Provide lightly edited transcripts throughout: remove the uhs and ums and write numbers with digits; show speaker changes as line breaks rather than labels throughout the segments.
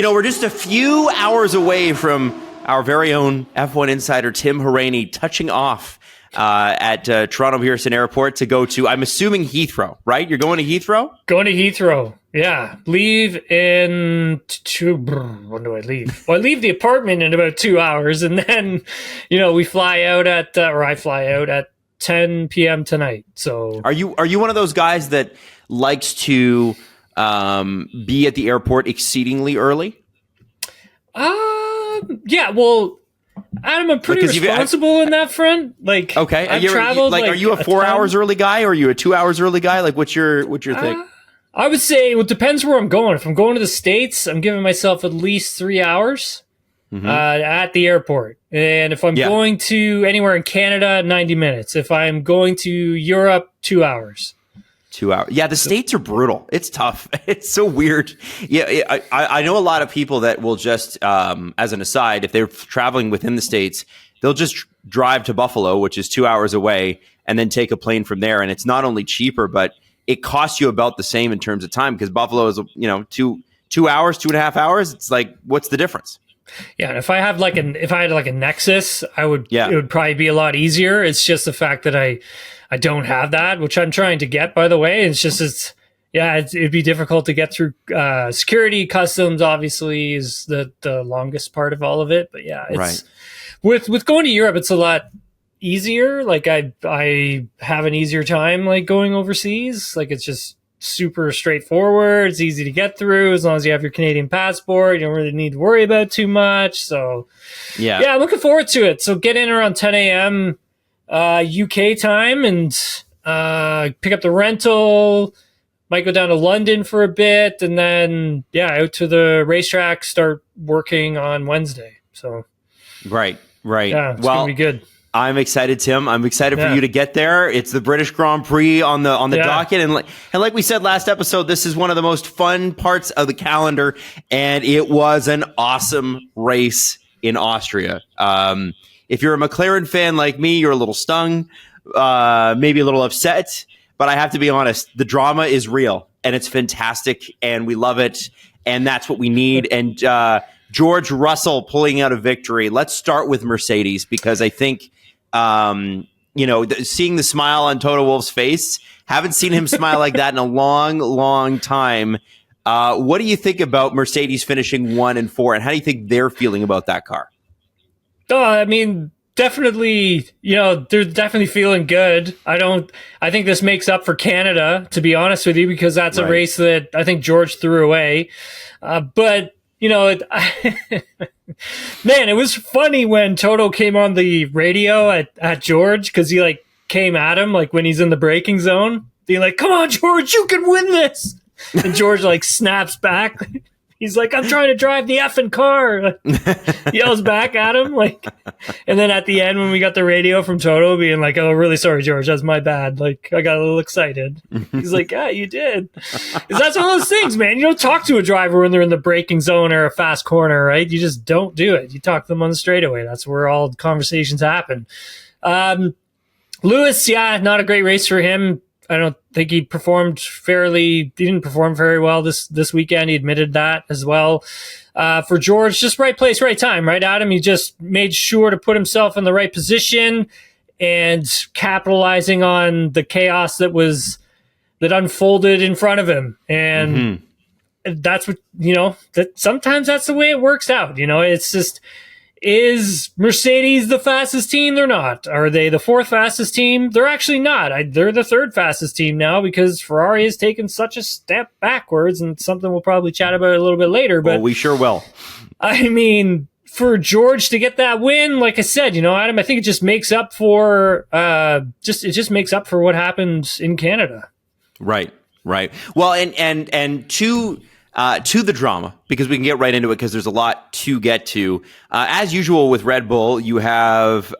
We're just a few hours away from our very own F1 insider, Tim Hauraney, touching off at Toronto Pearson Airport to go to, I'm assuming, Heathrow, right? You're going to Heathrow?
Going to Heathrow, yeah. Leave in when do I leave? Well, I leave the apartment in about 2 hours, and then, we fly out I fly out at 10 p.m. tonight. So,
are you one of those guys that likes to be at the airport exceedingly early?
Yeah. Well, Adam, I'm pretty responsible in that front.
Okay,
I've traveled.
Are you a 4 hours early guy, or are you a 2 hours early guy? What's your thing?
I would say it depends where I'm going. If I'm going to the States, I'm giving myself at least 3 hours at the airport. And if I'm going to anywhere in Canada, 90 minutes. If I'm going to Europe, 2 hours.
2 hours. Yeah, the States are brutal. It's tough. It's so weird. Yeah, I know a lot of people that will just, as an aside, if they're traveling within the States, they'll just drive to Buffalo, which is 2 hours away, and then take a plane from there. And it's not only cheaper, but it costs you about the same in terms of time, because Buffalo is, 2 hours, 2.5 hours. It's like, what's the difference?
Yeah, and if I had like a Nexus, it would probably be a lot easier. It's just the fact that I don't have that, which I'm trying to get, by the way. It'd be difficult to get through security. Customs obviously is the longest part of all of it, but yeah, it's
right.
With going to Europe, it's a lot easier. Like I have an easier time going overseas. Like, it's just super straightforward. It's easy to get through as long as you have your Canadian passport. You don't really need to worry about too much. So yeah, I'm looking forward to it. So get in around 10 a.m. UK time and pick up the rental. Might go down to London for a bit, and then out to the racetrack. Start working on Wednesday. So
right.
Yeah, it's gonna be good.
I'm excited, Tim. I'm excited for you to get there. It's the British Grand Prix on the docket, and like we said last episode, this is one of the most fun parts of the calendar, and it was an awesome race in Austria. If you're a McLaren fan like me, you're a little stung, maybe a little upset, but I have to be honest, the drama is real, and it's fantastic, and we love it, and that's what we need. And George Russell pulling out a victory. Let's start with Mercedes, because I think seeing the smile on Toto Wolff's face, haven't seen him smile like that in a long, long time. What do you think about Mercedes finishing 1 and 4, and how do you think they're feeling about that car?
I mean, definitely, they're definitely feeling good. I think this makes up for Canada, to be honest with you, because that's a race that I think George threw away. But man, it was funny when Toto came on the radio at George, because he came at him when he's in the braking zone, being like, "Come on, George, you can win this." And George snaps back. He's like, "I'm trying to drive the effing car." Yells back at him and then at the end when we got the radio from Toto being like, "Oh, really sorry, George, that's my bad. I got a little excited." He's like, "Yeah, you did." 'Cause that's one of those things, man. You don't talk to a driver when they're in the braking zone or a fast corner, right? You just don't do it. You talk to them on the straightaway. That's where all conversations happen. Lewis, not a great race for him. I don't think he performed fairly. He didn't perform very well this weekend. He admitted that as well. For George, just right place, right time, right, Adam? He just made sure to put himself in the right position and capitalizing on the chaos that unfolded in front of him. And that's what, that sometimes that's the way it works out. It's just, is Mercedes the fastest team? They're not. Are they the fourth fastest team? They're actually not. They're the third fastest team now, because Ferrari has taken such a step backwards, and something we'll probably chat about a little bit later. But
we sure will.
I mean, for George to get that win, like I said, Adam, I think it just makes up for makes up for what happened in Canada. Right.
Well, and to the drama, because we can get right into it, because there's a lot to get to. As usual with Red Bull, you have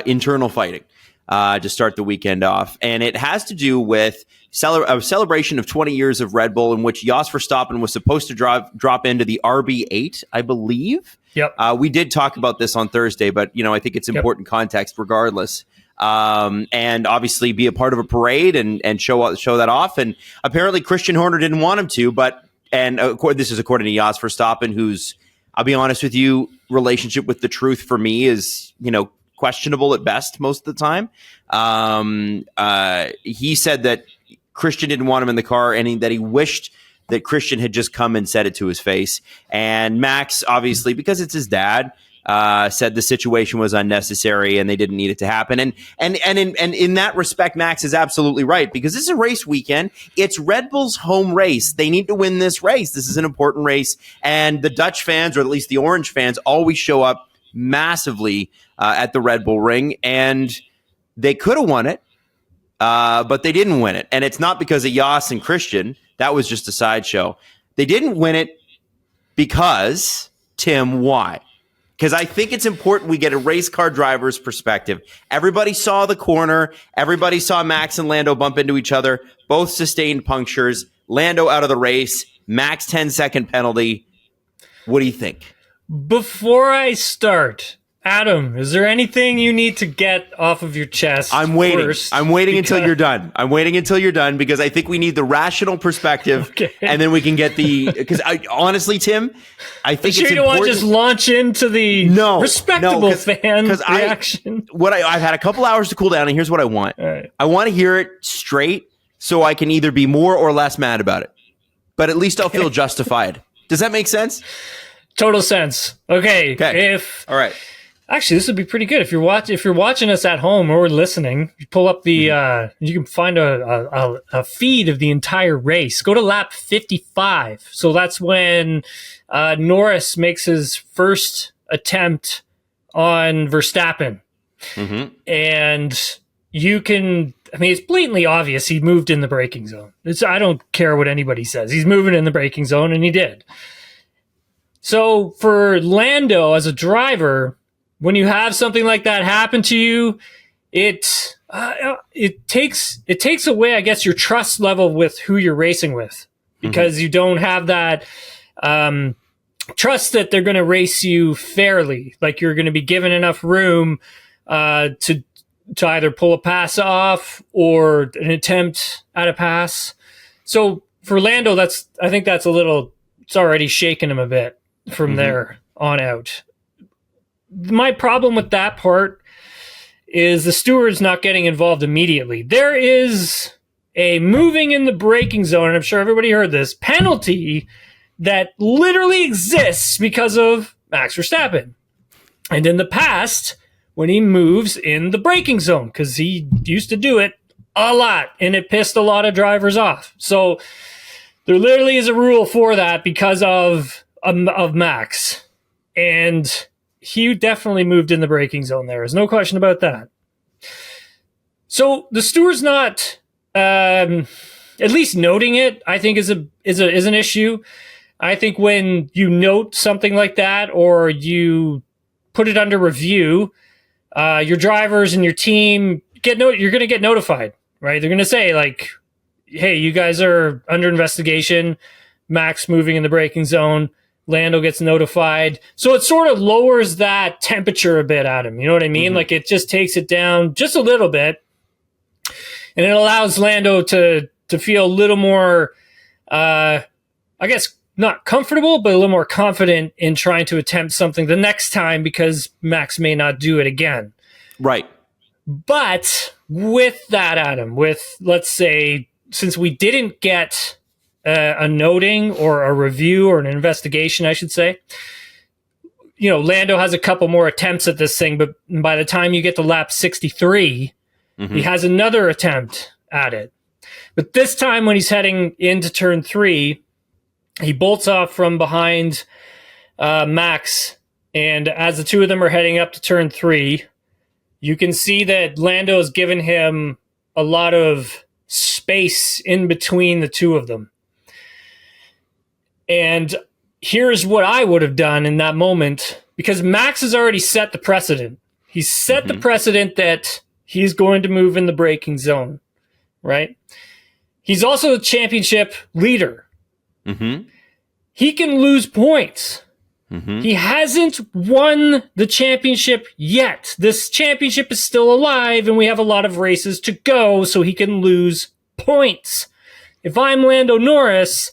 internal fighting to start the weekend off. And it has to do with a celebration of 20 years of Red Bull, in which Jos Verstappen was supposed to drop into the RB8, I believe.
Yep.
We did talk about this on Thursday, but I think it's important context regardless. And obviously be a part of a parade and show that off. And apparently Christian Horner didn't want him to, but this is according to Jos Verstappen, who's, I'll be honest with you, relationship with the truth for me is, questionable at best most of the time. He said that Christian didn't want him in the car and that he wished that Christian had just come and said it to his face. And Max, obviously, because it's his dad, said the situation was unnecessary and they didn't need it to happen. And in that respect, Max is absolutely right, because this is a race weekend. It's Red Bull's home race. They need to win this race. This is an important race. And the Dutch fans, or at least the Orange fans, always show up massively at the Red Bull Ring. And they could have won it, but they didn't win it. And it's not because of Jos and Christian. That was just a sideshow. They didn't win it because, Tim, why? Because I think it's important we get a race car driver's perspective. Everybody saw the corner. Everybody saw Max and Lando bump into each other. Both sustained punctures. Lando out of the race. Max 10-second penalty. What do you think?
Before I start, Adam, is there anything you need to get off of your chest?
I'm waiting. I'm waiting until you're done. I'm waiting until you're done, because I think we need the rational perspective, and then we can get the. Because honestly, Tim, I think it's important. You don't want to just
launch into the respectable fan reaction.
I've had a couple hours to cool down, and here's what I want. Right. I want to hear it straight, so I can either be more or less mad about it. But at least I'll feel justified. Does that make sense?
Total sense. Okay. All right. Actually, this would be pretty good if you're watching us at home or listening. You pull up the you can find a feed of the entire race. Go to lap 55. So that's when Norris makes his first attempt on Verstappen, and you can. I mean, it's blatantly obvious he moved in the braking zone. I don't care what anybody says. He's moving in the braking zone, and he did. So for Lando as a driver, when you have something like that happen to you, it takes away, I guess, your trust level with who you're racing with, because you don't have that trust that they're going to race you fairly. Like, you're going to be given enough room to either pull a pass off or an attempt at a pass. So for Lando, I think that's it's already shaken him a bit from there on out. My problem with that part is the steward's not getting involved immediately. There is a moving in the braking zone, and I'm sure everybody heard this, penalty that literally exists because of Max Verstappen. And in the past, when he moves in the braking zone, because he used to do it a lot, and it pissed a lot of drivers off. So there literally is a rule for that because of Max. And he definitely moved in the braking zone there. There's no question about that. So the steward's not, at least noting it, I think is an issue. I think when you note something like that, or you put it under review, your drivers and your team you're going to get notified, right? They're going to say, like, hey, you guys are under investigation. Max moving in the braking zone. Lando gets notified. So it sort of lowers that temperature a bit at him. You know what I mean? Like, it just takes it down just a little bit. And it allows Lando to feel a little more, I guess, not comfortable, but a little more confident in trying to attempt something the next time, because Max may not do it again. Right. But with that, Adam, let's say, since we didn't get a noting or a review or an investigation, I should say, Lando has a couple more attempts at this thing, but by the time you get to lap 63, he has another attempt at it. But this time, when he's heading into turn 3, he bolts off from behind Max, and as the two of them are heading up to turn 3, you can see that Lando has given him a lot of space in between the two of them. And here's what I would have done in that moment, because Max has already set the precedent. He's set the precedent that he's going to move in the braking zone, right? He's also the championship leader. He can lose points. He hasn't won the championship yet. This championship is still alive, and we have a lot of races to go, so he can lose points. If I'm Lando Norris,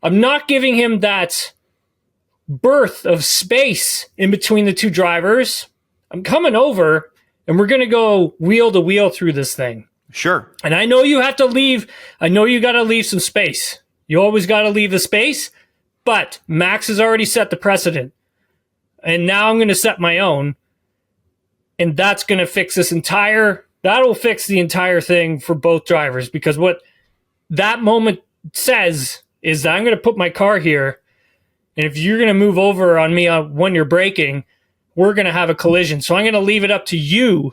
I'm not giving him that birth of space in between the two drivers. I'm coming over and we're going to go wheel to wheel through this thing.
Sure.
And I know you have to leave. I know you got to leave some space. You always got to leave the space, but Max has already set the precedent. And now I'm going to set my own. And that's going to fix that'll fix the entire thing for both drivers, because what that moment says is that I'm going to put my car here. And if you're going to move over on me when you're braking, we're going to have a collision. So I'm going to leave it up to you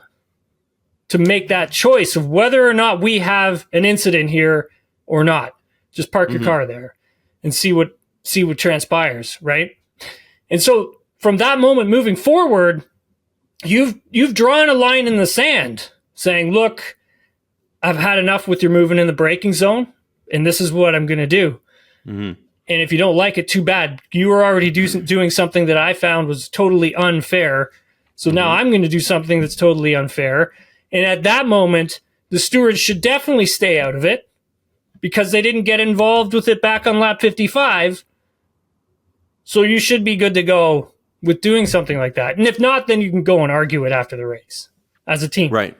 to make that choice of whether or not we have an incident here or not. Just park your car there and see what transpires, right? And so from that moment moving forward, you've drawn a line in the sand saying, look, I've had enough with your moving in the braking zone, and this is what I'm going to do. And if you don't like it, too bad. You were already doing something that I found was totally unfair. So now I'm going to do something that's totally unfair. And at that moment, the stewards should definitely stay out of it, because they didn't get involved with it back on lap 55. So you should be good to go with doing something like that. And if not, then you can go and argue it after the race as a team.
Right.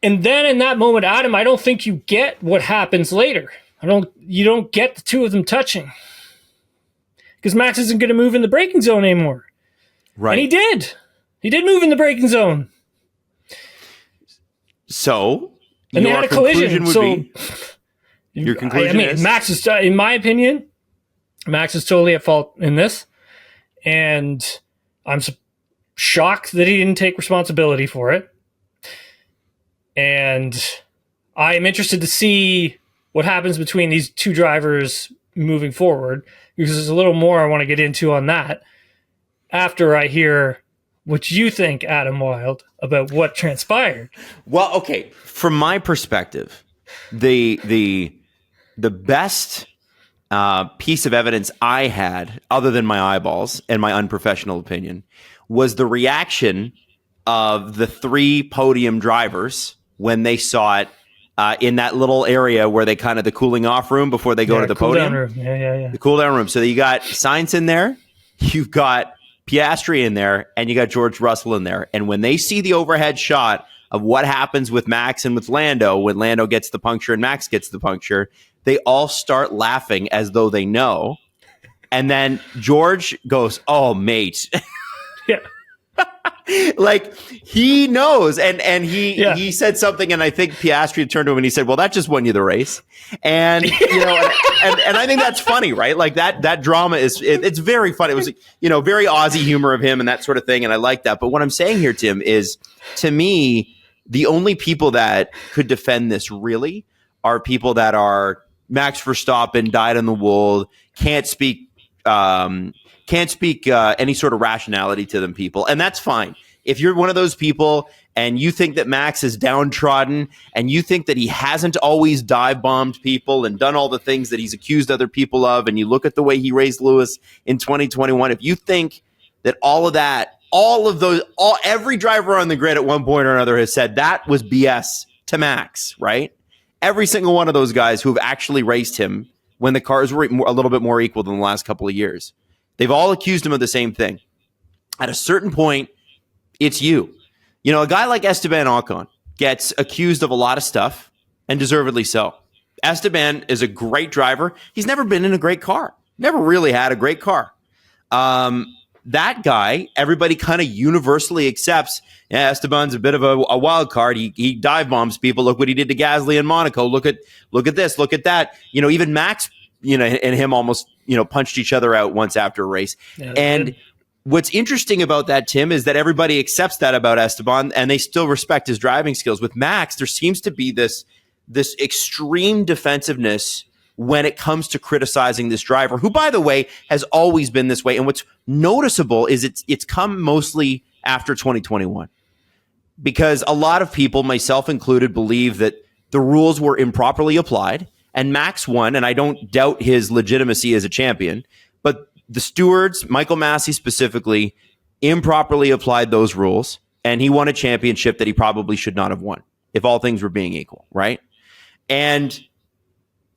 And then in that moment, Adam, I don't think you get what happens later. You don't get the two of them touching, because Max isn't going to move in the braking zone anymore.
Right.
And he did move in the braking zone.
So,
and they had a collision.
Your conclusion is?
Max is, in my opinion, Max is totally at fault in this. And I'm shocked that he didn't take responsibility for it. And I am interested to see what happens between these two drivers moving forward, because there's a little more I want to get into on that after I hear what you think, Adam Wilde, about what transpired.
Well, okay. From my perspective, the best piece of evidence I had, other than my eyeballs and my unprofessional opinion, was the reaction of the three podium drivers when they saw it in that little area where they kind of the cooling off room before they go to the podium.
Room. Yeah.
The cool down room. So you got Sainz in there, you've got Piastri in there, and you got George Russell in there. And when they see the overhead shot of what happens with Max and with Lando, when Lando gets the puncture and Max gets the puncture, they all start laughing as though they know. And then George goes, "Oh, mate."
Yeah.
Like, he knows, and he said something, and I think Piastri turned to him and he said, "Well, that just won you the race." And and I think that's funny, right? Like that drama it's very funny. It was very Aussie humor of him and that sort of thing, and I like that. But what I'm saying here, Tim, is, to me, the only people that could defend this really are people that are Max Verstappen, dyed in the wool, can't speak any sort of rationality to them people. And that's fine. If you're one of those people and you think that Max is downtrodden and you think that he hasn't always dive bombed people and done all the things that he's accused other people of, and you look at the way he raised Lewis in 2021, if you think that every driver on the grid at one point or another has said that was BS to Max, right? Every single one of those guys who have actually raced him when the cars were a little bit more equal than the last couple of years, they've all accused him of the same thing. At a certain point, it's you. A guy like Esteban Ocon gets accused of a lot of stuff, and deservedly so. Esteban is a great driver. He's never been in a great car. Never really had a great car. That guy, everybody kind of universally accepts, Esteban's a bit of a wild card. He dive bombs people. Look what he did to Gasly in Monaco. Look at this. Look at that. Even Max, and him almost, punched each other out once after a race. Yeah, and what's interesting about that, Tim, is that everybody accepts that about Esteban, and they still respect his driving skills. With Max, there seems to be this extreme defensiveness when it comes to criticizing this driver, who, by the way, has always been this way. And what's noticeable is it's come mostly after 2021, because a lot of people, myself included, believe that the rules were improperly applied, and Max won, and I don't doubt his legitimacy as a champion, but the stewards, Michael Massey specifically, improperly applied those rules, and he won a championship that he probably should not have won, if all things were being equal, right? And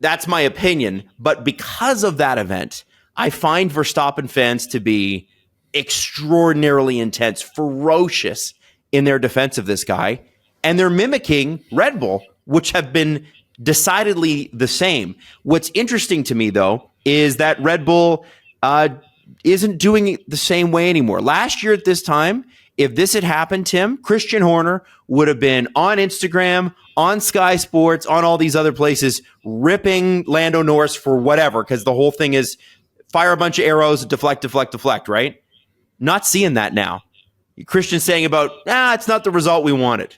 that's my opinion. But because of that event, I find Verstappen fans to be extraordinarily intense, ferocious in their defense of this guy. And they're mimicking Red Bull, which have been decidedly the same. What's interesting to me, though, is that Red Bull isn't doing it the same way anymore. Last year at this time, if this had happened, Tim, Christian Horner would have been on Instagram, on Sky Sports, on all these other places, ripping Lando Norris for whatever, because the whole thing is fire a bunch of arrows, deflect, deflect, deflect, right? Not seeing that now. Christian's saying about, it's not the result we wanted.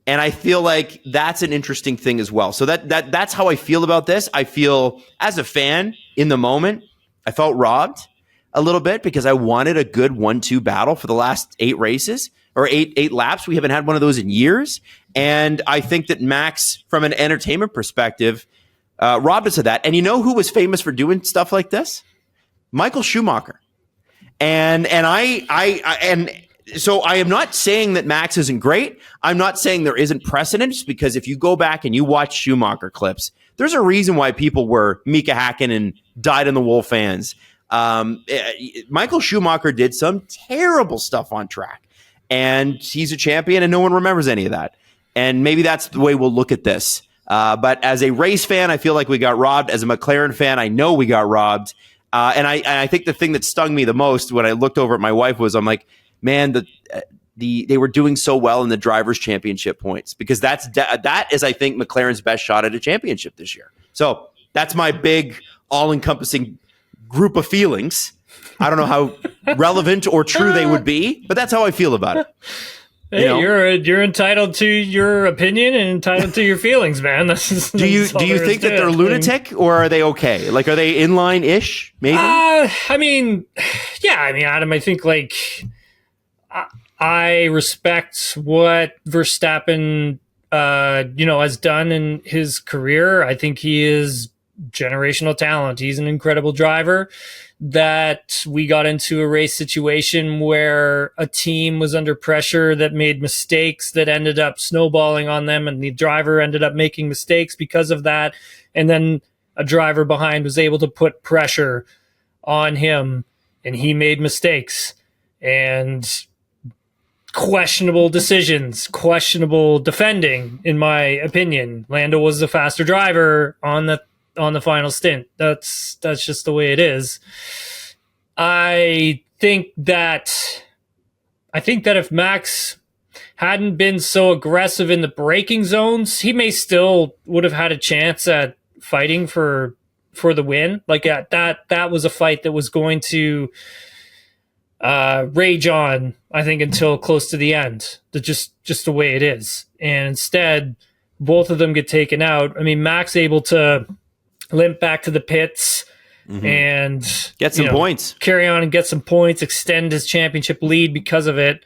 And I feel like that's an interesting thing as well. So that's how I feel about this. I feel, as a fan, in the moment, I felt robbed a little bit because I wanted a good 1-2 battle for the last 8 races or eight laps. We haven't had one of those in years. And I think that Max, from an entertainment perspective, robbed us of that. And you know who was famous for doing stuff like this? Michael Schumacher. So I am not saying that Max isn't great. I'm not saying there isn't precedence, because if you go back and you watch Schumacher clips, there's a reason why people were Mika Hakkinen, dyed-in-the-wool fans. Michael Schumacher did some terrible stuff on track, and he's a champion, and no one remembers any of that. And maybe that's the way we'll look at this. But as a race fan, I feel like we got robbed. As a McLaren fan, I know we got robbed. And I think the thing that stung me the most when I looked over at my wife was, I'm like, man, they were doing so well in the Drivers' Championship points, because that is, I think, McLaren's best shot at a championship this year. So that's my big, all-encompassing group of feelings. I don't know how relevant or true they would be, but that's how I feel about it.
Hey, you're entitled to your opinion and entitled to your feelings, man.
Do you think that they're lunatic, or are they okay? Like, are they inline-ish? Maybe.
Adam, I think I respect what Verstappen, has done in his career. I think he is generational talent. He's an incredible driver. That we got into a race situation where a team was under pressure that made mistakes that ended up snowballing on them, and the driver ended up making mistakes because of that. And then a driver behind was able to put pressure on him, and he made mistakes and questionable decisions, questionable defending, in my opinion. Lando was the faster driver on the final stint. That's just the way it is. I think that if Max hadn't been so aggressive in the braking zones, he may still would have had a chance at fighting for the win. Like that was a fight that was going to rage on, I think, until close to the end. Just the way it is. And instead, both of them get taken out. I mean, Max able to limp back to the pits and
get some points,
carry on and get some points, extend his championship lead because of it.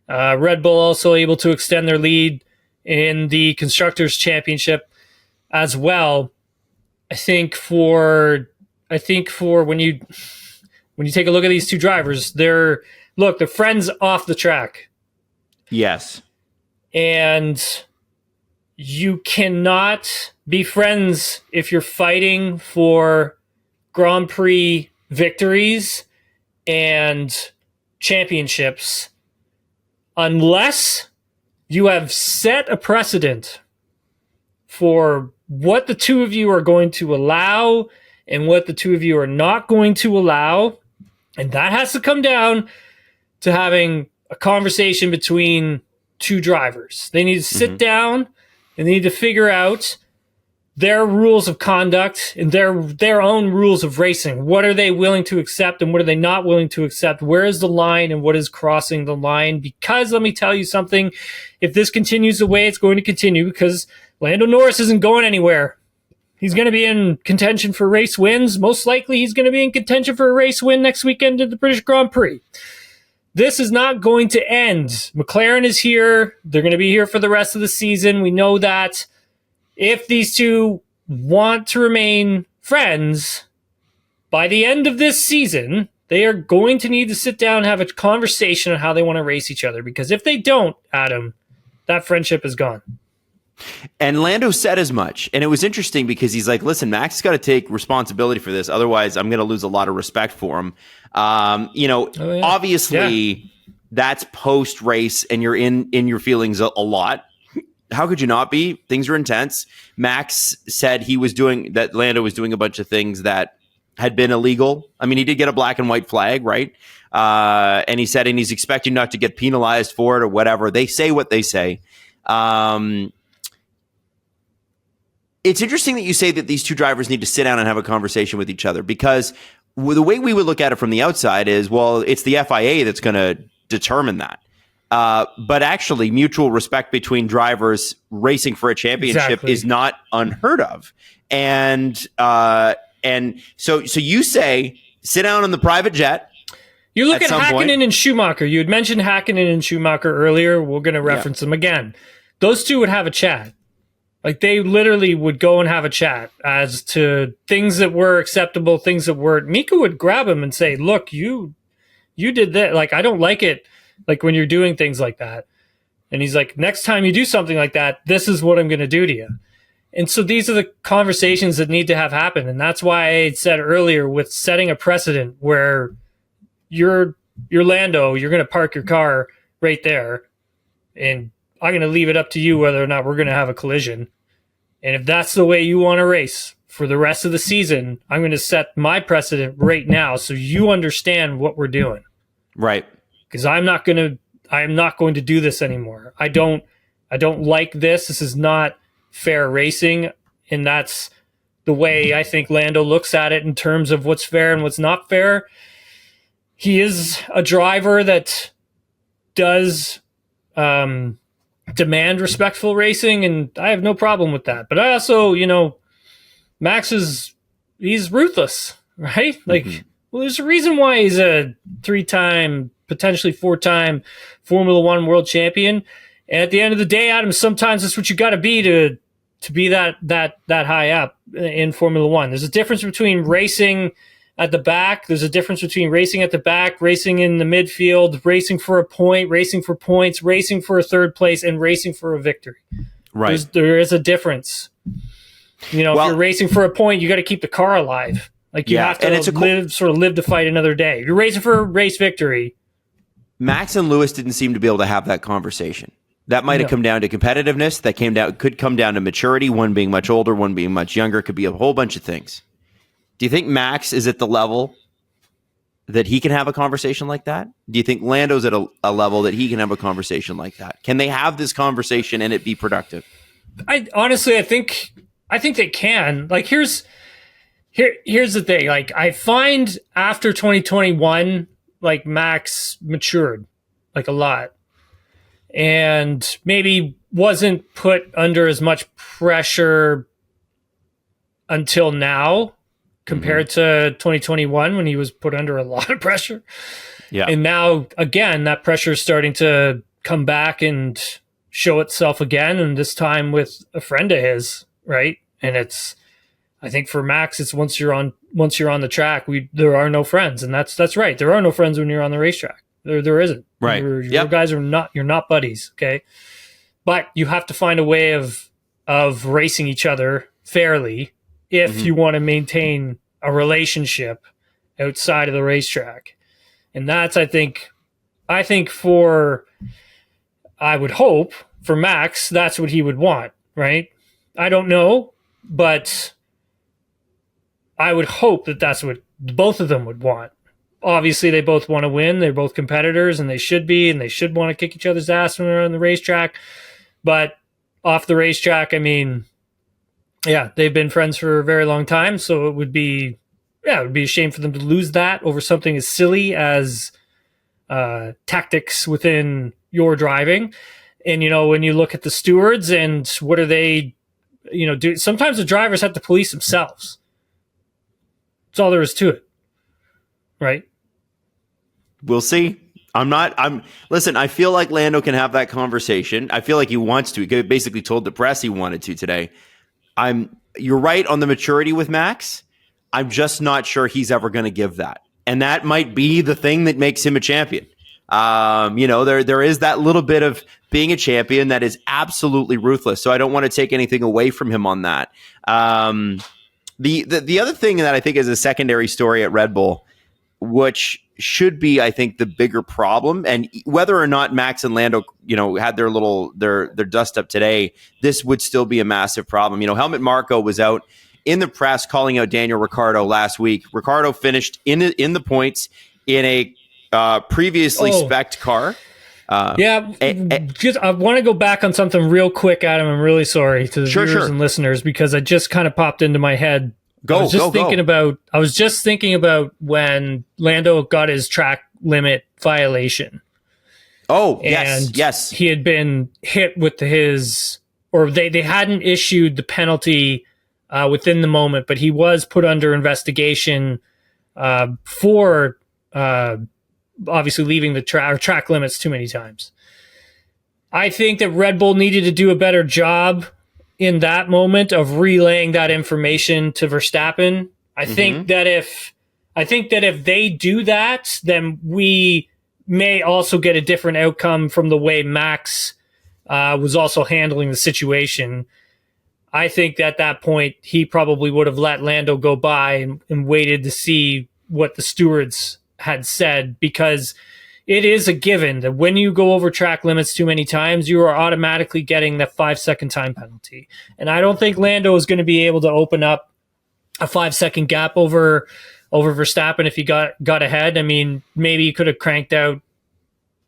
Red Bull also able to extend their lead in the Constructors' Championship as well. I think for when you take a look at these two drivers, they're friends off the track.
Yes.
And you cannot be friends if you're fighting for Grand Prix victories and championships, unless you have set a precedent for what the two of you are going to allow and what the two of you are not going to allow. And that has to come down to having a conversation between two drivers. They need to sit down and they need to figure out their rules of conduct and their own rules of racing. What are they willing to accept and what are they not willing to accept? Where is the line and what is crossing the line? Because let me tell you something, if this continues the way it's going to continue, because Lando Norris isn't going anywhere. He's going to be in contention for race wins. Most likely he's going to be in contention for a race win next weekend at the British Grand Prix. This is not going to end. McLaren is here. They're going to be here for the rest of the season. We know that. If these two want to remain friends, by the end of this season, they are going to need to sit down and have a conversation on how they want to race each other. Because if they don't, Adam, that friendship is gone.
And Lando said as much. And it was interesting because he's like, listen, Max has got to take responsibility for this. Otherwise, I'm going to lose a lot of respect for him. Obviously, that's post-race and you're in your feelings a lot. How could you not be? Things are intense. Max said that Lando was doing a bunch of things that had been illegal. I mean, he did get a black and white flag, right? And he said, and he's expecting not to get penalized for it or whatever. They say what they say. It's interesting that you say that these two drivers need to sit down and have a conversation with each other, because the way we would look at it from the outside is, well, it's the FIA that's going to determine that. But actually, mutual respect between drivers racing for a championship is not unheard of. And so you say, sit down on the private jet.
You look at Hakkinen and Schumacher. You had mentioned Hakkinen and Schumacher earlier. We're going to reference them again. Those two would have a chat. Like, they literally would go and have a chat as to things that were acceptable, things that weren't. Mika would grab him and say, look, you did that. Like, I don't like it. Like, when you're doing things like that. And he's like, next time you do something like that, this is what I'm going to do to you. And so these are the conversations that need to have happened. And that's why I said earlier, with setting a precedent where you're Lando, you're going to park your car right there, and I'm going to leave it up to you whether or not we're going to have a collision. And if that's the way you want to race for the rest of the season, I'm going to set my precedent right now so you understand what we're doing.
Right.
Because I am not going to do this anymore. I don't like this. This is not fair racing. And that's the way I think Lando looks at it in terms of what's fair and what's not fair. He is a driver that does demand respectful racing, and I have no problem with that. But I also, Max he's ruthless, right? Like, well, there's a reason why he's a 3-time, potentially 4-time Formula One world champion. And at the end of the day, Adam, sometimes that's what you got to be to be that high up in Formula One. There's a difference between racing at the back. There's a difference between racing at the back, racing in the midfield, racing for a point, racing for points, racing for a third place, and racing for a victory. Right. There is a difference. If you're racing for a point, you got to keep the car alive. Like, you have to live to fight another day. If you're racing for a race victory.
Max and Lewis didn't seem to be able to have that conversation. That might have come down to competitiveness. Could come down to maturity. One being much older, one being much younger. Could be a whole bunch of things. Do you think Max is at the level that he can have a conversation like that? Do you think Lando's at a level that he can have a conversation like that? Can they have this conversation and it be productive? I
think they can. Like, here's the thing. Like, I find after 2021, like, Max matured like a lot, and maybe wasn't put under as much pressure until now, compared to 2021 when he was put under a lot of pressure. Yeah. And now, again, that pressure is starting to come back and show itself again, and this time with a friend of his, right? And I think for Max, it's once you're on the track, there are no friends, and that's right. There are no friends when you're on the racetrack. There isn't.
Right.
Your guys you're not buddies, okay? But you have to find a way of racing each other fairly if you want to maintain a relationship outside of the racetrack. And that's, I would hope for Max, that's what he would want, right? I don't know, but I would hope that that's what both of them would want. Obviously, they both want to win. They're both competitors, and they should be, and they should want to kick each other's ass when they're on the racetrack. But off the racetrack, I mean, yeah, they've been friends for a very long time, so it would be a shame for them to lose that over something as silly as tactics within your driving. And, when you look at the stewards and what are they, do, sometimes the drivers have to police themselves. That's all there is to it. Right?
We'll see. Listen, I feel like Lando can have that conversation. I feel like he wants to. He basically told the press he wanted to today. You're right on the maturity with Max. I'm just not sure he's ever going to give that. And that might be the thing that makes him a champion. There is that little bit of being a champion that is absolutely ruthless. So I don't want to take anything away from him on that. The other thing that I think is a secondary story at Red Bull, which should be, I think, the bigger problem, and whether or not Max and Lando, had their dust up today, this would still be a massive problem. Helmut Marko was out in the press calling out Daniel Ricciardo last week. Ricciardo finished in the points in a previously spec'd car.
I want to go back on something real quick, Adam. I'm really sorry to the viewers and listeners, because I just kind of popped into my head. I was just thinking about when Lando got his track limit violation.
Oh,
and
yes.
He had been hit with they hadn't issued the penalty within the moment, but he was put under investigation for obviously leaving the track limits too many times. I think that Red Bull needed to do a better job in that moment of relaying that information to Verstappen. I think that if they do that, then we may also get a different outcome from the way Max was also handling the situation. I think at that point, he probably would have let Lando go by and waited to see what the stewards had said, because it is a given that when you go over track limits too many times, you are automatically getting that 5-second time penalty. And I don't think Lando is going to be able to open up a 5-second gap over Verstappen if he got ahead. I mean, maybe he could have cranked out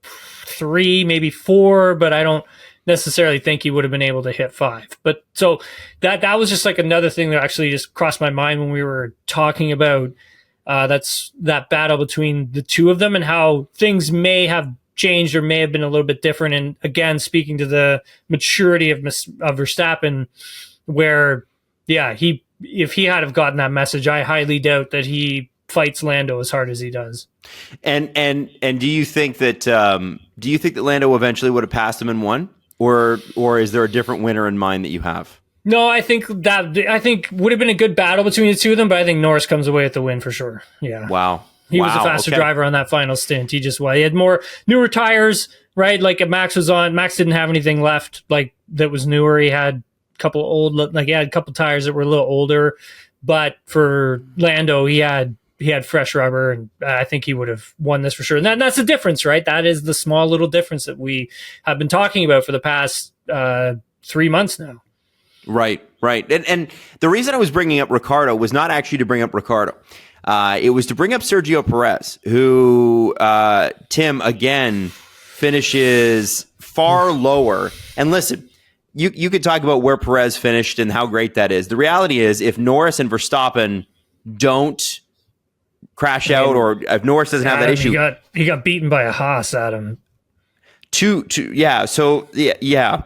3, maybe 4, but I don't necessarily think he would have been able to hit 5. But so that was just like another thing that actually just crossed my mind when we were talking about that's that battle between the two of them and how things may have changed or may have been a little bit different. And again, speaking to the maturity of Verstappen, where, if he had have gotten that message, I highly doubt that he fights Lando as hard as he does.
And do you think that Lando eventually would have passed him and won, or is there a different winner in mind that you have?
No, I think would have been a good battle between the two of them, but I think Norris comes away with the win for sure. Yeah.
Wow.
He was a faster driver on that final stint. He had more newer tires, right? Like Max was on. Max didn't have anything left like that was newer. He had a couple had a couple tires that were a little older, but for Lando, he had fresh rubber, and I think he would have won this for sure. And that's the difference, right? That is the small little difference that we have been talking about for the past 3 months now.
Right. And the reason I was bringing up Ricciardo was not actually to bring up Ricciardo. It was to bring up Sergio Perez, who, Tim, again, finishes far lower. And listen, you could talk about where Perez finished and how great that is. The reality is, if Norris and Verstappen don't crash out, or if Norris doesn't have that issue.
He got beaten by a Haas, Adam.
Yeah. So, yeah.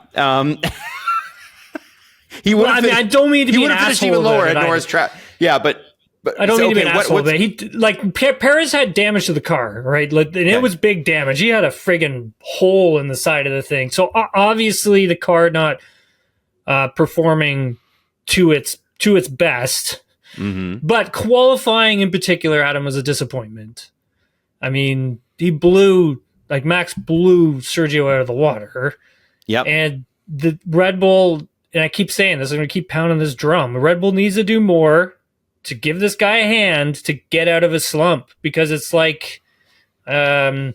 He would.
I don't mean to be an asshole.
Even lower at Norris track. Yeah, but
I don't mean to be an asshole. But Perez had damage to the car, right? It was big damage. He had a friggin' hole in the side of the thing. So obviously the car not performing to its best. Mm-hmm. But qualifying in particular, Adam, was a disappointment. I mean, Max blew Sergio out of the water. Yep. And the Red Bull. And I keep saying this, I'm going to keep pounding this drum. Red Bull needs to do more to give this guy a hand to get out of his slump, because it's like having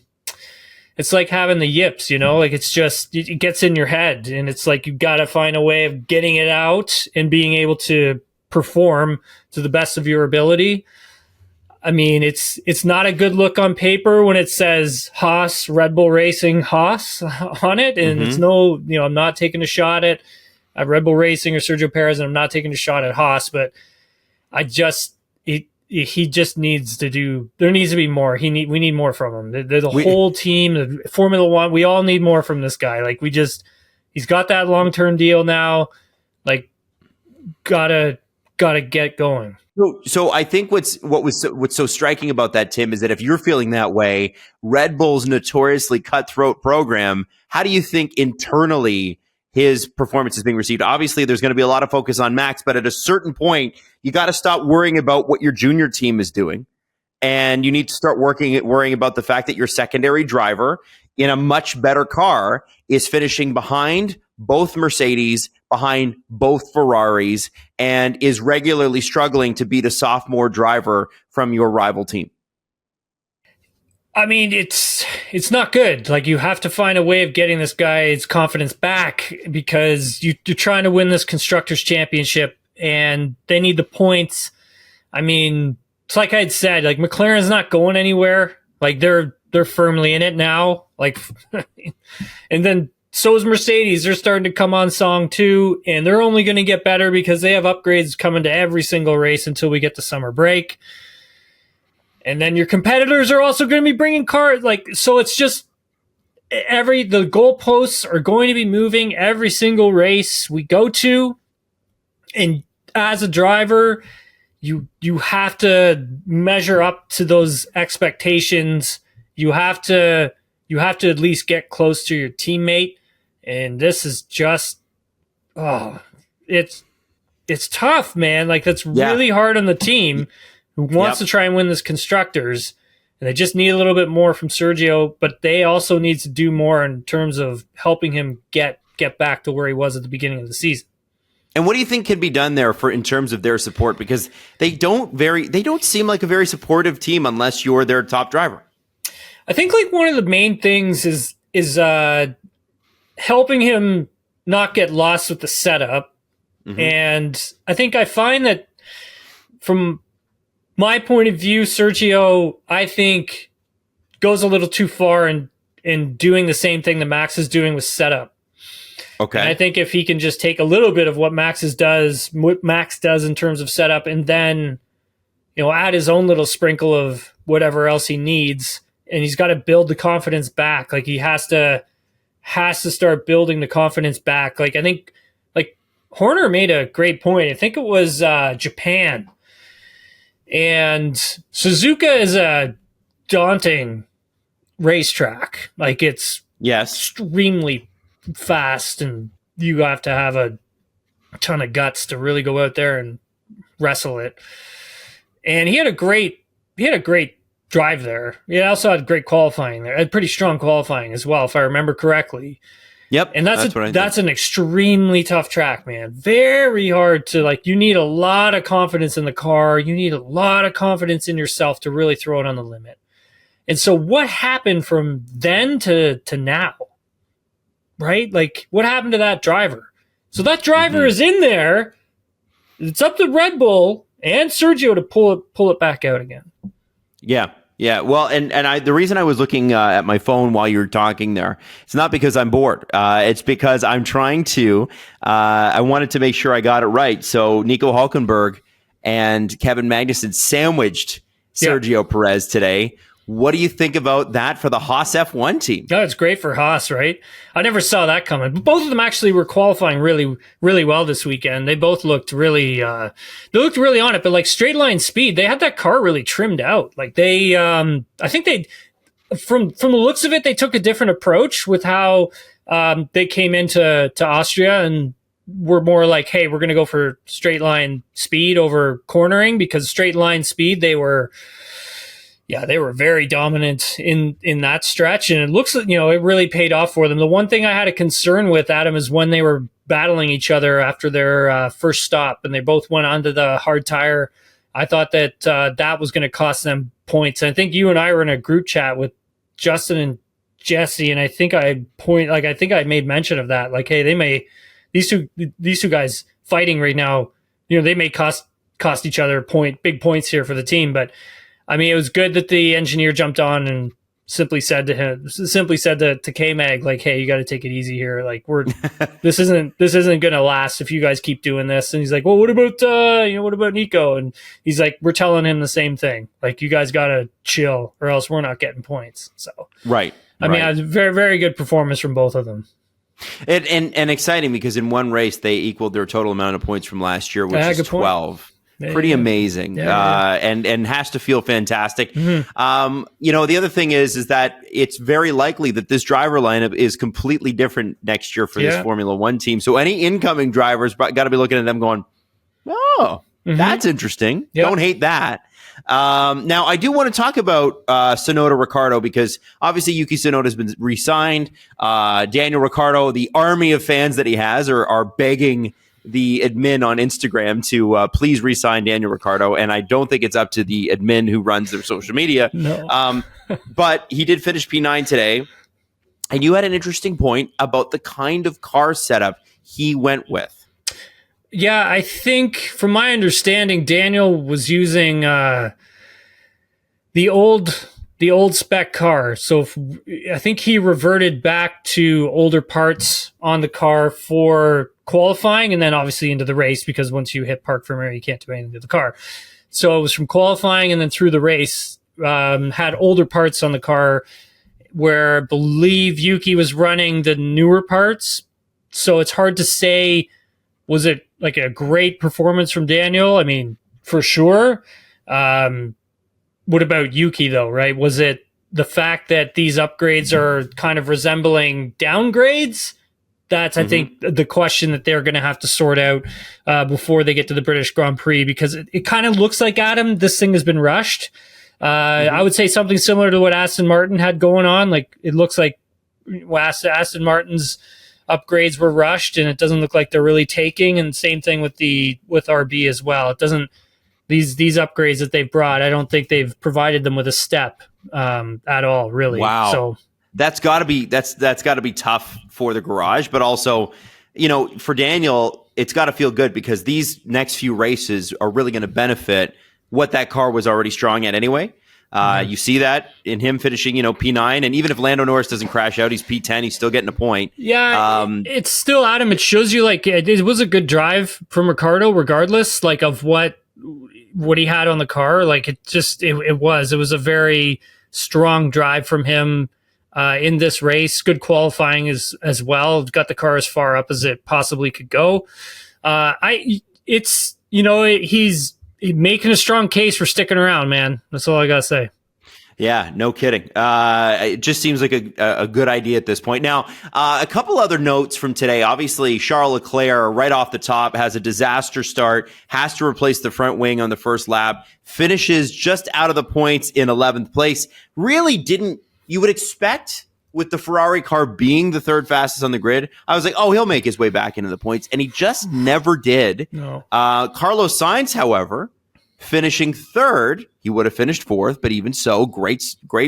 the yips, it's just, it gets in your head, and it's like you've got to find a way of getting it out and being able to perform to the best of your ability. I mean, it's not a good look on paper when it says Haas, Red Bull Racing, Haas on it, and it's no, I'm not taking a shot at Red Bull Racing or Sergio Perez, and I'm not taking a shot at Haas, but he just needs to do. There needs to be more. We need more from him. The whole team, the Formula One. We all need more from this guy. He's got that long-term deal now. Gotta get going.
So I think what's so striking about that, Tim, is that if you're feeling that way, Red Bull's notoriously cutthroat program, how do you think internally his performance is being received? Obviously, there's going to be a lot of focus on Max, but at a certain point, you got to stop worrying about what your junior team is doing and you need to start worrying about the fact that your secondary driver in a much better car is finishing behind both Mercedes, behind both Ferraris, and is regularly struggling to beat a sophomore driver from your rival team.
I mean, it's not good. Like, you have to find a way of getting this guy's confidence back, because you're trying to win this Constructors' Championship, and they need the points. I mean, it's like I'd said, like, McLaren's not going anywhere. Like, they're firmly in it now. Like, and then so is Mercedes. They're starting to come on song too, and they're only going to get better because they have upgrades coming to every single race until we get the summer break. And then your competitors are also going to be bringing cars. Like, so it's just the goalposts are going to be moving every single race we go to. And as a driver, you have to measure up to those expectations. You have to at least get close to your teammate. And this is just, it's tough, man. Like, that's really hard on the team who wants to try and win this Constructors, and they just need a little bit more from Sergio, but they also need to do more in terms of helping him get back to where he was at the beginning of the season.
And what do you think can be done there in terms of their support? Because they don't seem like a very supportive team unless you're their top driver.
I think, like, one of the main things is helping him not get lost with the setup. Mm-hmm. And I find that from my point of view, Sergio, I think, goes a little too far in doing the same thing that Max is doing with setup. Okay. And I think if he can just take a little bit of what Max does in terms of setup, and then, add his own little sprinkle of whatever else he needs, and he's got to build the confidence back. Like, he has to start building the confidence back. Like, I think, like, Horner made a great point. I think it was Japan. And Suzuka is a daunting racetrack. Like, it's extremely fast, and you have to have a ton of guts to really go out there and wrestle it. And he had a great drive there. He also had great qualifying there. Had pretty strong qualifying as well, if I remember correctly.
Yep.
And that's an extremely tough track, man. Very hard to, like, you need a lot of confidence in the car. You need a lot of confidence in yourself to really throw it on the limit. And so what happened from then to now, right? Like, what happened to that driver? So that driver is in there. It's up to Red Bull and Sergio to pull it back out again.
Yeah. Yeah, well, and the reason I was looking at my phone while you were talking there, it's not because I'm bored. It's because I'm trying to, I wanted to make sure I got it right. So Nico Hülkenberg and Kevin Magnussen sandwiched Sergio Perez today. What do you think about that for the Haas F1 team?
Oh, it's great for Haas, right? I never saw that coming. But both of them actually were qualifying really, really well this weekend. They both looked really, on it. But, like, straight line speed, they had that car really trimmed out. Like, they, I think they, from the looks of it, they took a different approach with how they came into Austria, and were more like, hey, we're going to go for straight line speed over cornering, because straight line speed, they were very dominant in that stretch, and it looks like, it really paid off for them. The one thing I had a concern with, Adam, is when they were battling each other after their first stop, and they both went onto the hard tire. I thought that that was going to cost them points. And I think you and I were in a group chat with Justin and Jesse, and I think I made mention of that. Like, hey, these two guys fighting right now, they may cost each other big points here for the team, but. I mean, it was good that the engineer jumped on and simply said to K-Mag, like, hey, you got to take it easy here. Like, this isn't going to last if you guys keep doing this. And he's like, well, what about Nico? And he's like, we're telling him the same thing. Like, you guys got to chill or else we're not getting points. So,
right.
I mean, it was a very, very good performance from both of them.
And exciting, because in one race, they equaled their total amount of points from last year, which is 12. Pretty amazing, and has to feel fantastic. Mm-hmm. The other thing is that it's very likely that this driver lineup is completely different next year for this Formula One team. So any incoming drivers got to be looking at them going, "Oh, that's interesting." Yep. Don't hate that. Now, I do want to talk about Tsunoda Ricciardo, because obviously Yuki Tsunoda has been re-signed. Daniel Ricciardo, the army of fans that he has, are begging the admin on Instagram to please re-sign Daniel Ricciardo, and I don't think it's up to the admin who runs their social media.
No.
But he did finish P9 today, and you had an interesting point about the kind of car setup he went with.
Yeah, I think from my understanding, Daniel was using the old spec car. So I think he reverted back to older parts on the car for qualifying, and then obviously into the race, because once you hit park firmware, you can't do anything to the car. So it was from qualifying and then through the race, had older parts on the car, where I believe Yuki was running the newer parts. So it's hard to say, was it like a great performance from Daniel? I mean, for sure. What about Yuki, though, right? Was it the fact that these upgrades are kind of resembling downgrades? That's, I think, the question that they're going to have to sort out before they get to the British Grand Prix, because it kind of looks like, Adam, this thing has been rushed. I would say something similar to what Aston Martin had going on. Like, it looks like Aston Martin's upgrades were rushed, and it doesn't look like they're really taking. And same thing with RB as well. It doesn't. These upgrades that they've brought, I don't think they've provided them with a step at all, really.
Wow.
So
that's got to be tough for the garage, but also, for Daniel, it's got to feel good, because these next few races are really going to benefit what that car was already strong at anyway. You see that in him finishing, P9, and even if Lando Norris doesn't crash out, he's P10, he's still getting a point.
Yeah, it's still, Adam, it shows you, like, it was a good drive from Ricciardo, regardless, like, of what he had on the car. Like, it was a very strong drive from him in this race. Good qualifying as well. Got the car as far up as it possibly could go. He's making a strong case for sticking around, man. That's all I gotta say.
Yeah, no kidding. It just seems like a good idea at this point. Now, a couple other notes from today. Obviously, Charles Leclerc, right off the top, has a disaster start, has to replace the front wing on the first lap, finishes just out of the points in 11th place. Really you would expect, with the Ferrari car being the third fastest on the grid, I was like, oh, he'll make his way back into the points, and he just never did.
No.
Carlos Sainz, however, finishing third. He would have finished fourth, but even so, great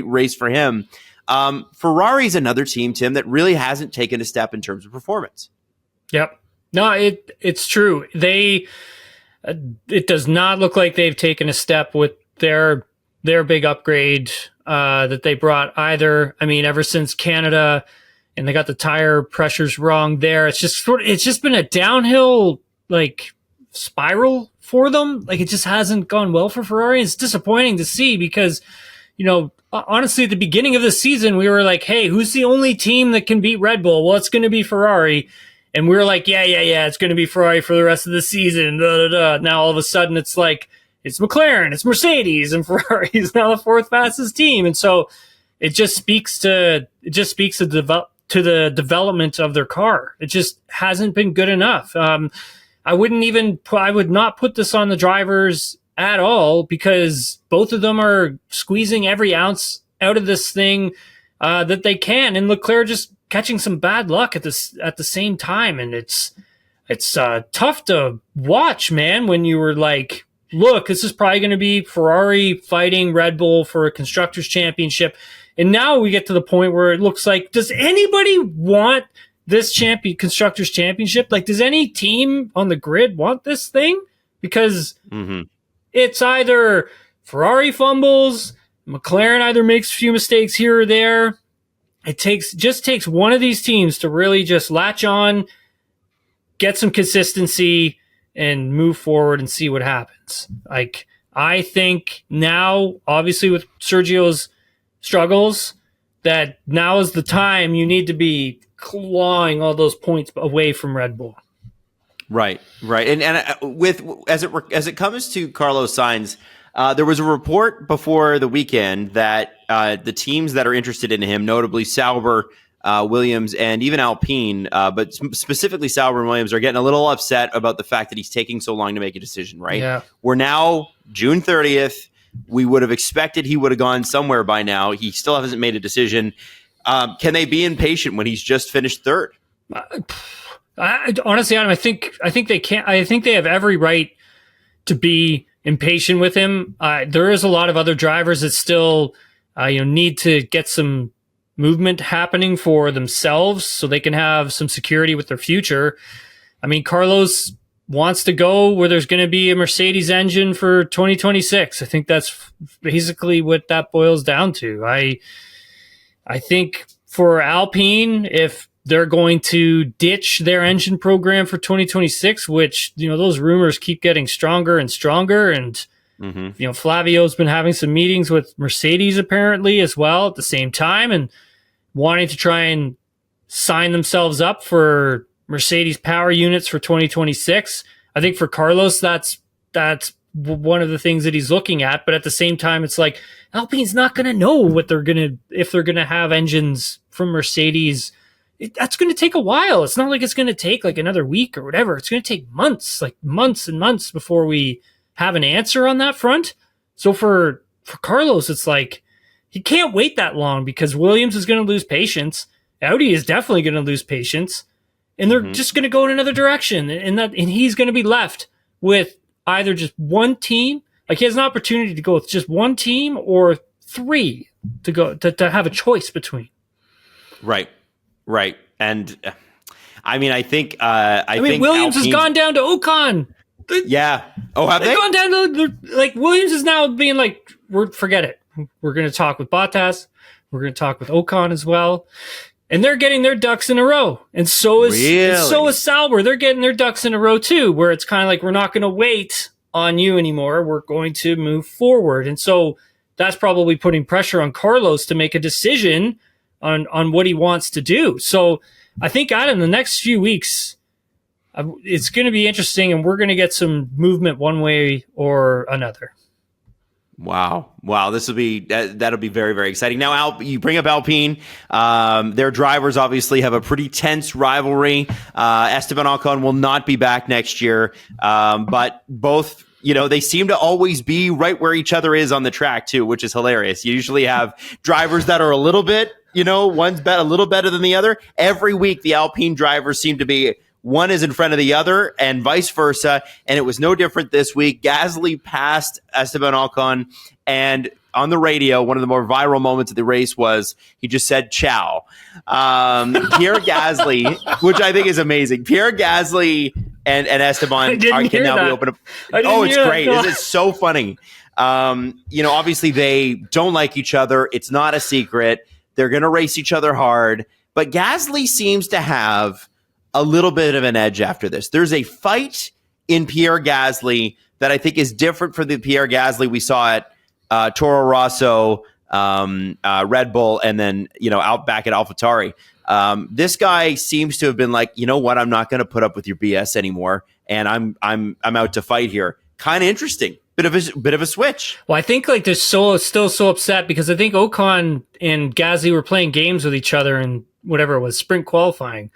race for him. Ferrari's another team, Tim, that really hasn't taken a step in terms of performance. Yep.
No, it's true. It does not look like they've taken a step with their big upgrade that they brought either. I mean, ever since Canada, and they got the tire pressures wrong there, it's just been a downhill, like, spiral for them. Like, it just hasn't gone well for Ferrari. It's disappointing to see, because, honestly, at the beginning of the season, we were like, hey, who's the only team that can beat Red Bull? Well, it's going to be Ferrari. And we were like, yeah, it's going to be Ferrari for the rest of the season. Now, all of a sudden, it's like, it's McLaren, it's Mercedes, and Ferrari is now the fourth fastest team. And so it just speaks to the development of their car. It just hasn't been good enough. I would not put this on the drivers at all, because both of them are squeezing every ounce out of this thing that they can, and Leclerc just catching some bad luck at the same time. And it's tough to watch, man, when you were like, look, this is probably going to be Ferrari fighting Red Bull for a Constructors' Championship. And now we get to the point where it looks like, does anybody want this Constructors' Championship? Like, does any team on the grid want this thing? Because it's either Ferrari fumbles, McLaren either makes a few mistakes here or there. It just takes one of these teams to really just latch on, get some consistency, and move forward and see what happens. Like, I think now, obviously with Sergio's struggles, that now is the time you need to be clawing all those points away from Red Bull.
Right. And as it comes to Carlos Sainz, there was a report before the weekend that the teams that are interested in him, notably Sauber, Williams, and even Alpine, but specifically Sauber and Williams, are getting a little upset about the fact that he's taking so long to make a decision, right?
Yeah.
We're now June 30th. we would have expected he would have gone somewhere by now. He still hasn't made a decision. Can they be impatient when he's just finished third?
Honestly, Adam, I think they can't. I think they have every right to be impatient with him. There is a lot of other drivers that still, need to get some movement happening for themselves so they can have some security with their future. I mean, Carlos wants to go where there's going to be a Mercedes engine for 2026. I think that's basically what that boils down to. I think for Alpine, if they're going to ditch their engine program for 2026, which, those rumors keep getting stronger and stronger. And, Flavio's been having some meetings with Mercedes apparently as well at the same time and wanting to try and sign themselves up for Mercedes power units for 2026. I think for Carlos, that's one of the things that he's looking at. But at the same time, it's like Alpine's not going to know if they're going to have engines from Mercedes. That's going to take a while. It's not like it's going to take like another week or whatever. It's going to take months and months before we have an answer on that front. So for Carlos, it's like he can't wait that long because Williams is going to lose patience. Audi is definitely going to lose patience. And they're just going to go in another direction. And he's going to be left with either just one team. Like he has an opportunity to go with just one team or three to go to have a choice between.
Right. And I think
Williams has gone down to Ocon.
Yeah. Oh, have they?
They've gone down to Williams is now being like, forget it. We're going to talk with Bottas. We're going to talk with Ocon as well. And they're getting their ducks in a row. And so is Sauber. They're getting their ducks in a row too, where it's kind of like, we're not going to wait on you anymore. We're going to move forward. And so that's probably putting pressure on Carlos to make a decision on what he wants to do. So I think, Adam, the next few weeks, it's going to be interesting and we're going to get some movement one way or another.
Wow. This will be, that'll be very, very exciting. Now, you bring up Alpine. Their drivers obviously have a pretty tense rivalry. Esteban Ocon will not be back next year. But both, they seem to always be right where each other is on the track too, which is hilarious. You usually have drivers that are a little bit, one's a little better than the other. Every week, the Alpine drivers seem to be one is in front of the other and vice versa. And it was no different this week. Gasly passed Esteban Ocon, and on the radio, one of the more viral moments of the race was he just said ciao. Pierre Gasly, which I think is amazing. Pierre Gasly and Esteban can now be open up. Oh, it's great. It's so funny. Obviously they don't like each other. It's not a secret. They're going to race each other hard. But Gasly seems to have a little bit of an edge after this. There's a fight in Pierre Gasly that I think is different from the Pierre Gasly we saw at Toro Rosso, Red Bull, and then out back at AlphaTauri. This guy seems to have been like, you know what, I'm not going to put up with your BS anymore, and I'm out to fight here. Kind of interesting. Bit of a switch.
Well, I think they're still so upset because I think Ocon and Gasly were playing games with each other in whatever it was, sprint qualifying.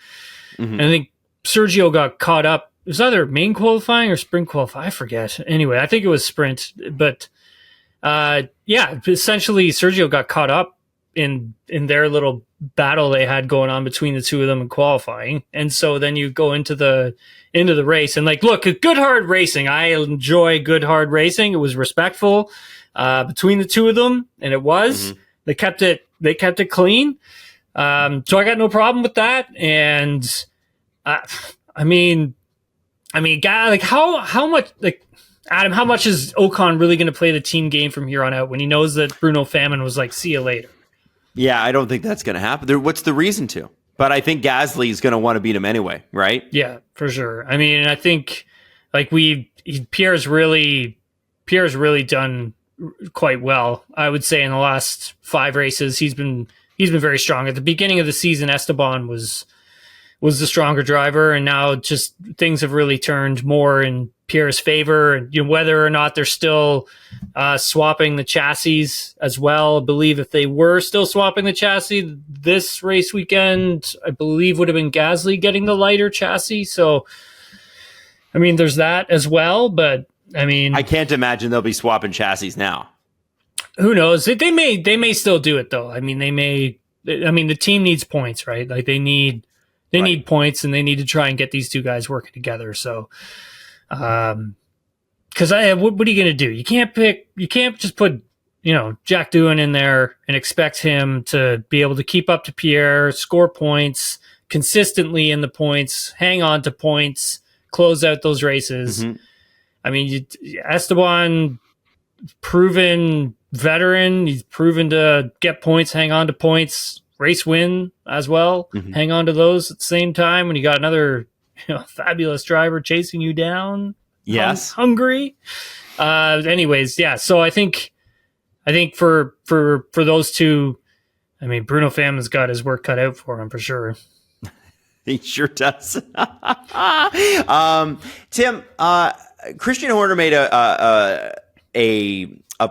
Mm-hmm. And I think Sergio got caught up. It was either main qualifying or sprint qualifying. I forget. Anyway, I think it was sprint. But essentially Sergio got caught up in their little battle they had going on between the two of them in qualifying. And so then you go into the race and look, good hard racing. I enjoy good hard racing. It was respectful between the two of them, and it was. Mm-hmm. They kept it clean. So I got no problem with that. And how much, Adam, how much is Ocon really going to play the team game from here on out when he knows that Bruno Famin was like, see you later?
Yeah, I don't think that's going to happen. What's the reason to? But I think Gasly is going to want to beat him anyway, right?
Yeah, for sure. I mean, I think Pierre's really done quite well. I would say in the last 5 races, he's been very strong. At the beginning of the season, Esteban was the stronger driver, and now just things have really turned more in Pierre's favor. And whether or not they're still swapping the chassis as well, I believe if they were still swapping the chassis this race weekend, I believe would have been Gasly getting the lighter chassis. So, I mean, there's that as well. But I mean,
I can't imagine they'll be swapping chassis now.
who knows? They may still do it though. I mean, the team needs points, right? Like they need points, and they need to try and get these two guys working together. So, because what are you going to do? You can't just put, Jack Doohan in there and expect him to be able to keep up to Pierre, score points consistently in the points, hang on to points, close out those races. Mm-hmm. I mean, Esteban, proven veteran, he's proven to get points, hang on to points, race win as well, hang on to those at the same time when you got another fabulous driver chasing you down.
Yes.
Hungry. Anyways, yeah. So I think for those two, I mean, Bruno Fammon's got his work cut out for him for sure.
He sure does. Tim, Christian Horner made a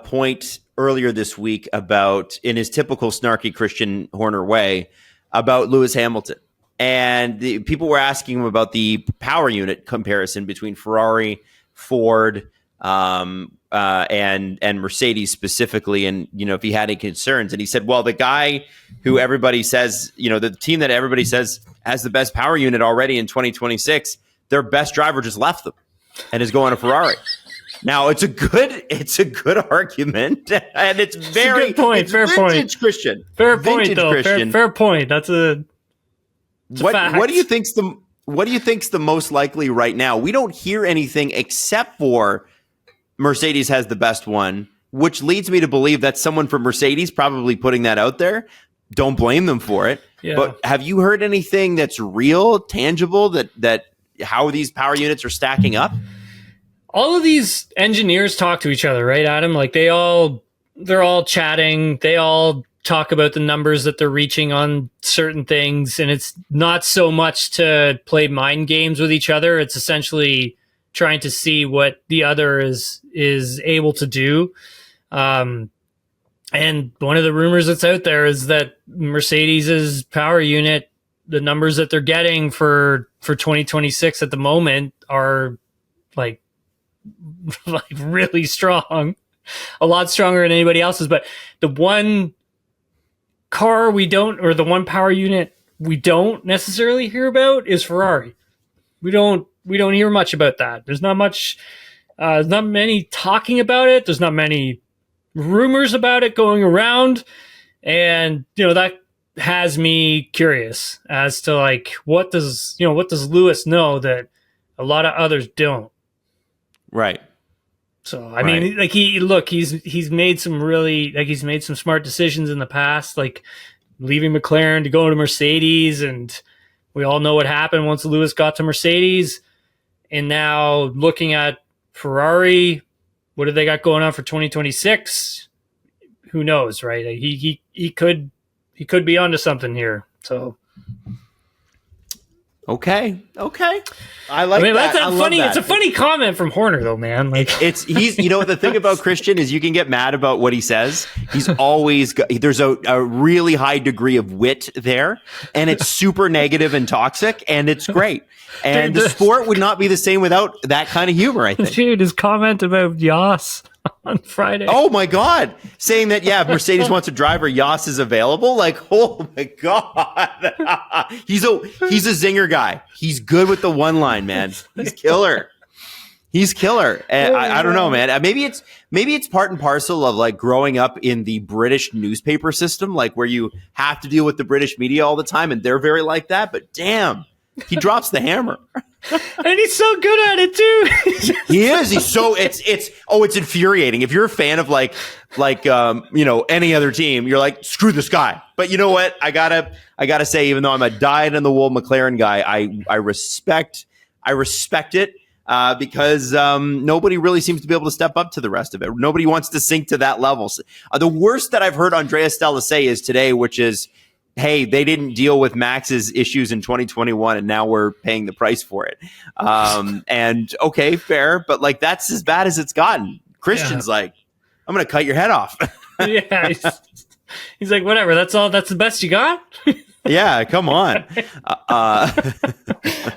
point earlier this week about, in his typical snarky Christian Horner way, about Lewis Hamilton. And people were asking him about the power unit comparison between Ferrari, Ford, and Mercedes specifically, and if he had any concerns. And he said, well, the guy who everybody says, the team that everybody says has the best power unit already in 2026, their best driver just left them and is going to Ferrari. Now it's a good argument, and it's very
a good point.
It's
fair
vintage
point,
Christian.
Fair
vintage
point, though.
Christian.
Fair point. That's
what do you think's the most likely right now? We don't hear anything except for Mercedes has the best one, which leads me to believe that someone from Mercedes probably putting that out there. Don't blame them for it.
Yeah.
But have you heard anything that's real, tangible, that how these power units are stacking up?
All of these engineers talk to each other, right, Adam? Like they're all chatting. They all talk about the numbers that they're reaching on certain things. And it's not so much to play mind games with each other. It's essentially trying to see what the other is able to do. And one of the rumors that's out there is that Mercedes's power unit, the numbers that they're getting for 2026 at the moment are like really strong, a lot stronger than anybody else's. But the one car the one power unit we don't necessarily hear about is Ferrari. We don't hear much about that. There's not much, there's not many talking about it. There's not many rumors about it going around. And, that has me curious as to like, what does Lewis know that a lot of others don't?
Right.
So, I mean, like he's made some really, like he's made some smart decisions in the past, like leaving McLaren to go to Mercedes. And we all know what happened once Lewis got to Mercedes. And now looking at Ferrari, what do they got going on for 2026? Who knows, right? Like he could be onto something here. So
okay. I like that.
That's funny.
That.
It's a funny comment from Horner, though, man. Like
he's the thing about Christian is you can get mad about what he says. He's always there's a really high degree of wit there, and it's super negative and toxic, and it's great. And the sport would not be the same without that kind of humor, I think.
Dude, his comment about Yas on Friday.
Oh my God. Saying that, if Mercedes wants a driver, Yas is available. Like, oh my God. He's a zinger guy. He's good with the one line, man. He's killer. And I don't know, man. Maybe it's part and parcel of like growing up in the British newspaper system, like where you have to deal with the British media all the time, and they're very like that. But damn, he drops the hammer.
And he's so good at it too.
He is. He's so it's infuriating. If you're a fan of like any other team, you're like, screw this guy. But you know what? I gotta say, even though I'm a dyed in the wool McLaren guy, I respect it. Because nobody really seems to be able to step up to the rest of it. Nobody wants to sink to that level. The worst that I've heard Andrea Stella say is today, which is, hey, they didn't deal with Max's issues in 2021, and now we're paying the price for it. And okay, fair, but like that's as bad as it's gotten. Christian's like, I'm going to cut your head off.
Yeah, he's like, whatever. That's all. That's the best you got.
Yeah, come on.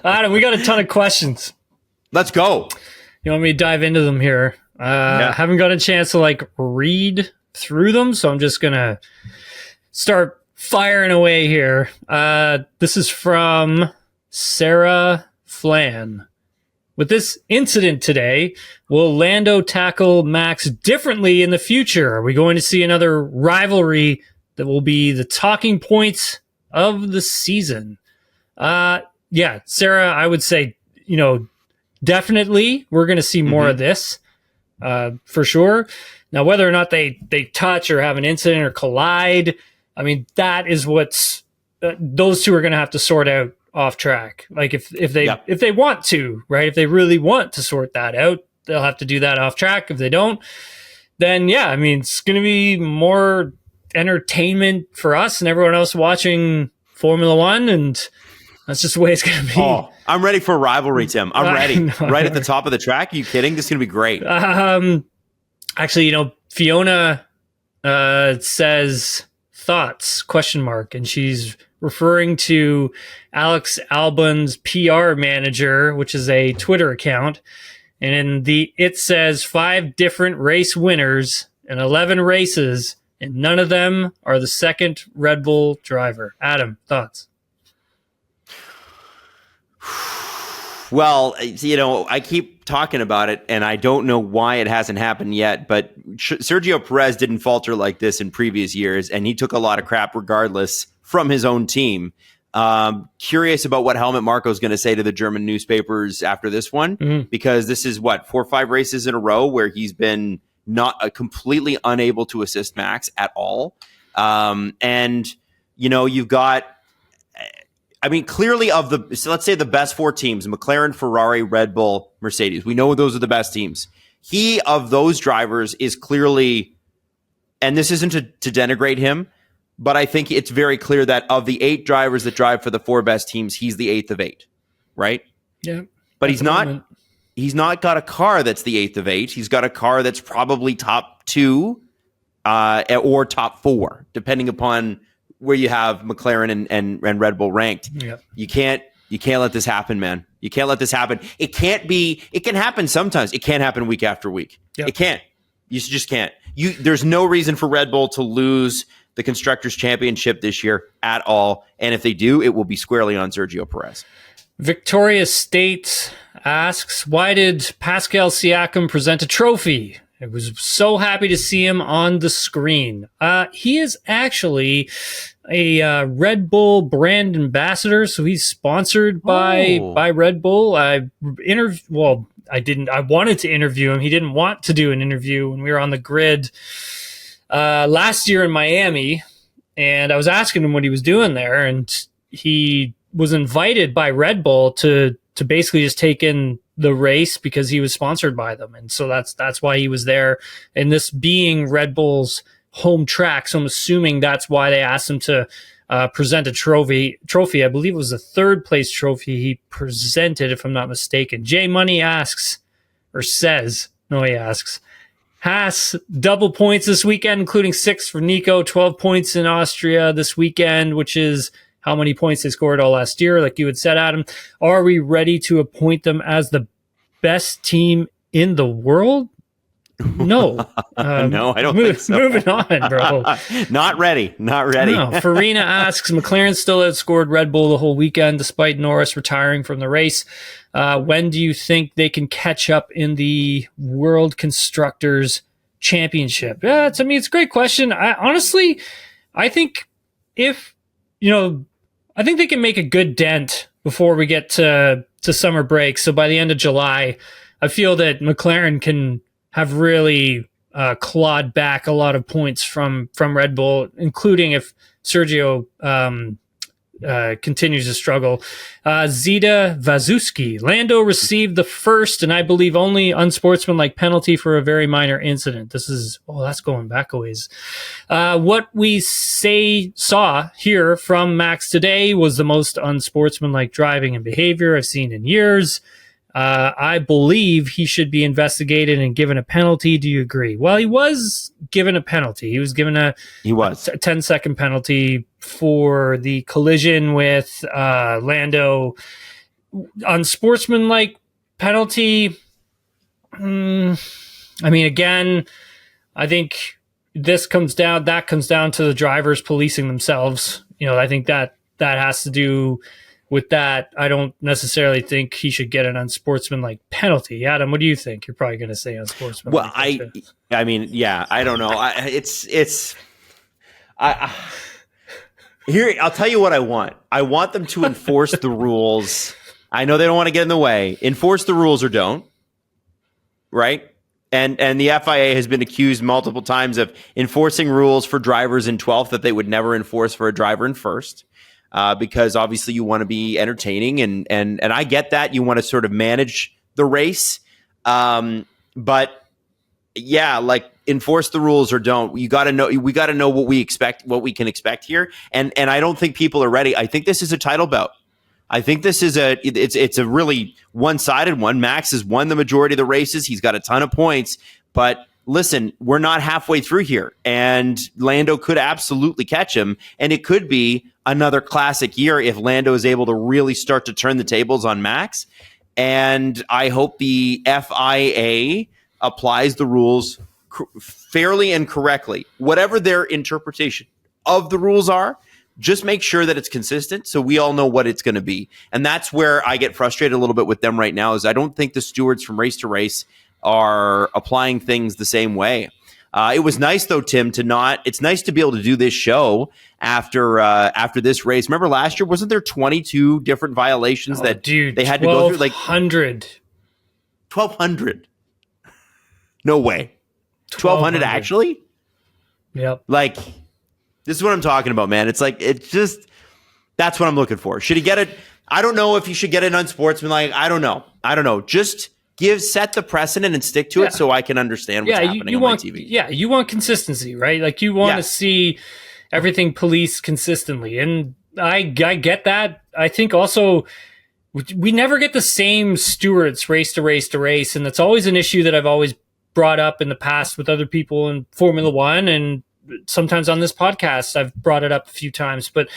Adam, we got a ton of questions.
Let's go.
You want me to dive into them here? Haven't got a chance to like read through them, so I'm just going to start firing away here. This is from Sarah Flan. With this incident today, will Lando tackle Max differently in the future? Are we going to see another rivalry that will be the talking points of the season? Yeah, Sarah, I would say, definitely we're going to see more of this, for sure. Now, whether or not they touch or have an incident or collide, I mean, that is what's those two are going to have to sort out off track. Like if they want to, right? If they really want to sort that out, they'll have to do that off track. If they don't, then yeah, I mean, it's going to be more entertainment for us and everyone else watching Formula One, and that's just the way it's going to be.
Oh, I'm ready for a rivalry, Tim. I'm ready. Right at the top of the track. Are you kidding? This is going to be great.
Actually, Fiona says thoughts ? And she's referring to Alex Albon's PR manager, which is a Twitter account. And it says 5 different race winners and 11 races, and none of them are the second Red Bull driver. Adam, thoughts?
Well, I keep talking about it, and I don't know why it hasn't happened yet, but Sergio Perez didn't falter like this in previous years, and he took a lot of crap regardless from his own team. Curious about what Helmut Marko is going to say to the German newspapers after this one, because this is 4 or 5 races in a row where he's been not completely unable to assist Max at all. You've got, clearly let's say the best 4 teams, McLaren, Ferrari, Red Bull, Mercedes. We know those are the best teams. He, of those drivers, is clearly, and this isn't to denigrate him, but I think it's very clear that of the 8 drivers that drive for the 4 best teams, he's the 8th of 8, right?
Yeah.
But he's not got a car that's the 8th of 8. He's got a car that's probably top 2 or top 4, depending upon where you have McLaren and Red Bull ranked.
Yep.
You can't let this happen, man. You can't let this happen. It can happen sometimes. It can't happen week after week.
Yep.
It can't. You just can't. There's no reason for Red Bull to lose the Constructors' Championship this year at all. And if they do, it will be squarely on Sergio Perez.
Victoria State asks, why did Pascal Siakam present a trophy? I was so happy to see him on the screen. He is actually a Red Bull brand ambassador, so he's sponsored by Red Bull. I wanted to interview him. He didn't want to do an interview when we were on the grid last year in Miami, and I was asking him what he was doing there, and he was invited by Red Bull to basically just take in the race because he was sponsored by them. And so that's why he was there. And this being Red Bull's home track, so I'm assuming that's why they asked him to present a trophy. I believe it was a 3rd place trophy he presented, if I'm not mistaken. Jay Money asks, Haas double points this weekend, including 6 for Nico, 12 points in Austria this weekend, which is how many points they scored all last year, like you had said, Adam. Are we ready to appoint them as the best team in the world? No.
No, I don't think so.
Moving on, bro.
Not ready.
No. Farina asks, McLaren still outscored Red Bull the whole weekend despite Norris retiring from the race. When do you think they can catch up in the World Constructors Championship? Yeah, it's a great question. I think I think they can make a good dent before we get to summer break. So by the end of July, I feel that McLaren can have really clawed back a lot of points from Red Bull, including if Sergio continues to struggle. Zita Vazuski. Lando received the first and I believe only unsportsmanlike penalty for a very minor incident. That's going back a ways. What we saw here from Max today was the most unsportsmanlike driving and behavior I've seen in years. I believe he should be investigated and given a penalty. Do you agree? Well, he was given a penalty. He was given a 10-second penalty for the collision with Lando. Unsportsmanlike penalty. Again, I think that comes down to the drivers policing themselves. I think that has to do with that. I don't necessarily think he should get an unsportsmanlike penalty. Adam, what do you think? You're probably going to say unsportsmanlike.
Well, I mean, yeah, I don't know. Here, I'll tell you what I want. I want them to enforce the rules. I know they don't want to get in the way. Enforce the rules or don't. Right? And the FIA has been accused multiple times of enforcing rules for drivers in 12th that they would never enforce for a driver in first. Because obviously you want to be entertaining and I get that you want to sort of manage the race. But yeah, like enforce the rules or don't. We got to know what we can expect here. And I don't think people are ready. I think this is a title bout. I think this is it's a really one-sided one. Max has won the majority of the races. He's got a ton of points, but listen, we're not halfway through here, and Lando could absolutely catch him, and it could be another classic year if Lando is able to really start to turn the tables on Max. And I hope the FIA applies the rules fairly and correctly. Whatever their interpretation of the rules are, just make sure that it's consistent so we all know what it's going to be. And that's where I get frustrated a little bit with them right now, is I don't think the stewards from race to race are applying things the same way. It was nice though, Tim, it's nice to be able to do this show after this race. Remember last year, wasn't there 22 different violations they had to go through? Like 1,200. No way. 1,200 actually?
Yep.
Like, this is what I'm talking about, man. It's like, that's what I'm looking for. Should he get it? I don't know if he should get it unsportsmanlike. I don't know. Just set the precedent and stick to it so I can understand what's happening on my TV.
Yeah, you want consistency, right? Like you want to see everything policed consistently. And I get that. I think also we never get the same stewards race to race to race. And that's always an issue that I've always brought up in the past with other people in Formula One, and sometimes on this podcast, I've brought it up a few times, but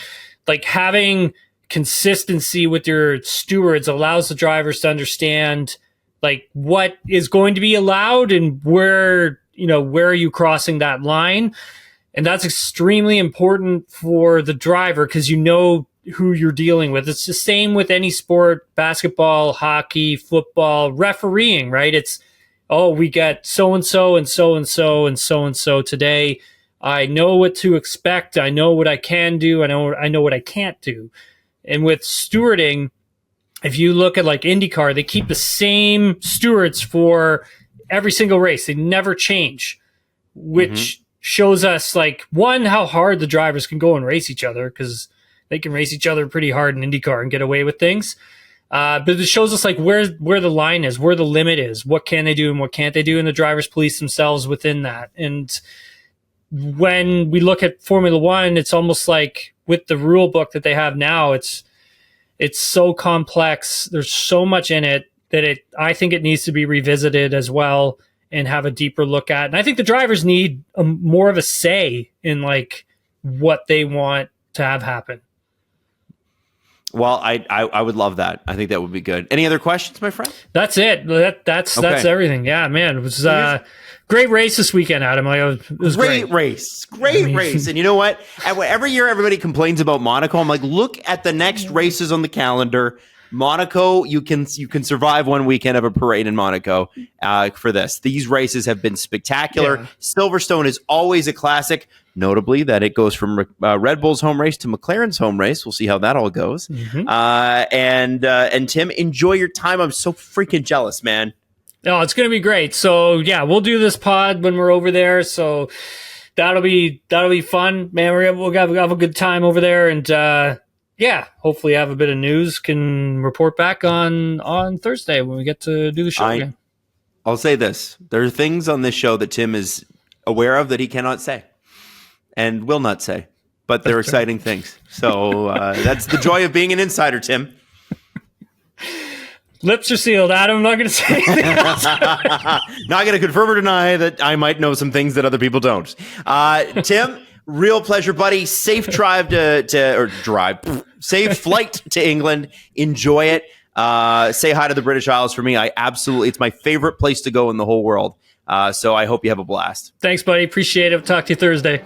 like having consistency with your stewards allows the drivers to understand like what is going to be allowed and where are you crossing that line. And that's extremely important for the driver because you know who you're dealing with. It's the same with any sport, basketball, hockey, football, refereeing, right? It's, we got so-and-so and so-and-so and so-and-so today. I know what to expect. I know what I can do. I know what I can't do. And with stewarding, if you look at like IndyCar, they keep the same stewards for every single race. They never change, which shows us like, one, how hard the drivers can go and race each other, because they can race each other pretty hard in IndyCar and get away with things. But it shows us like where the line is, where the limit is, what can they do and what can't they do, and the drivers police themselves within that. And when we look at Formula One, it's almost like with the rule book that they have now, it's so complex. There's so much in it that I think it needs to be revisited as well and have a deeper look at. And I think the drivers need more of a say in like what they want to have happen.
Well, I would love that. I think that would be good. Any other questions, my friend?
That's it. That's everything. Yeah, man. It was great race this weekend, Adam. It was great
race. Great race. And you know what? Every year everybody complains about Monaco. I'm like, look at the next races on the calendar. Monaco, you can survive one weekend of a parade in Monaco for this. These races have been spectacular. Yeah. Silverstone is always a classic, notably that it goes from Red Bull's home race to McLaren's home race. We'll see how that all goes. And Tim, enjoy your time. I'm so freaking jealous, man.
Oh, it's going to be great. So yeah, we'll do this pod when we're over there. So that'll be fun, man. We'll have a good time over there. And, hopefully have a bit of news, can report back on Thursday when we get to do the show again.
I'll say this. There are things on this show that Tim is aware of that he cannot say and will not say, but they're exciting things. So that's the joy of being an insider, Tim.
Lips are sealed, Adam. I'm not going to say anything else.
Not going to confirm or deny that I might know some things that other people don't. Tim, real pleasure, buddy. Safe drive safe flight to England. Enjoy it. Say hi to the British Isles for me. It's my favorite place to go in the whole world. So I hope you have a blast.
Thanks, buddy. Appreciate it. Talk to you Thursday.